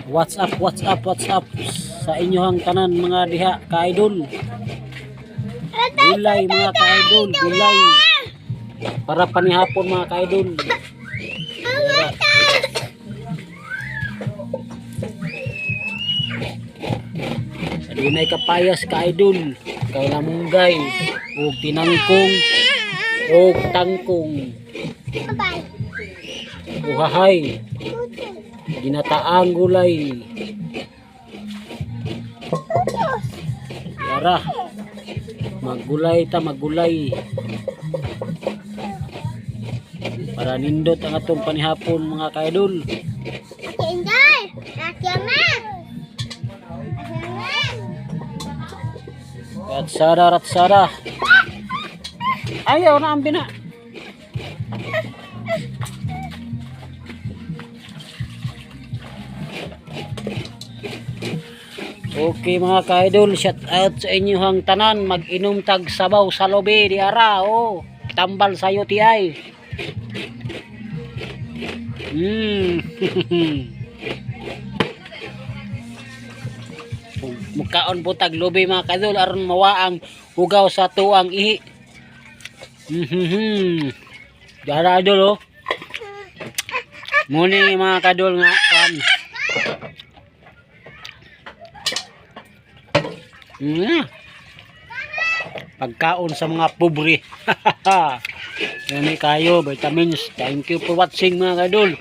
What's up sa inyong tanan mga diha ka-idol. Gulay mga ka-idol, gulay. Para panihapon mga ka-idol. Adunay kapayas ka-idol, kay lamunggay, ug tinangkong, ug tangkong. Uhahay. Ginataang gulay. Yara. Maggulay. Para nindot ang atong panihapon mga ka-idol. Ratsada. Ayaw na ang bina. Okay mga ka-idol, shout out sa inyong tanan, mag-inom tag sabaw sa lobe di ara, tambal sayo ti ay. Mukaon po tag lobe mga ka-idol aron mawaang hugaw sa tuang ihi. Dara idol muni mga ka-idol nga kan. Pagkaon sa mga pobre. Yan kayo, vitamins. Thank you for watching mga kadol.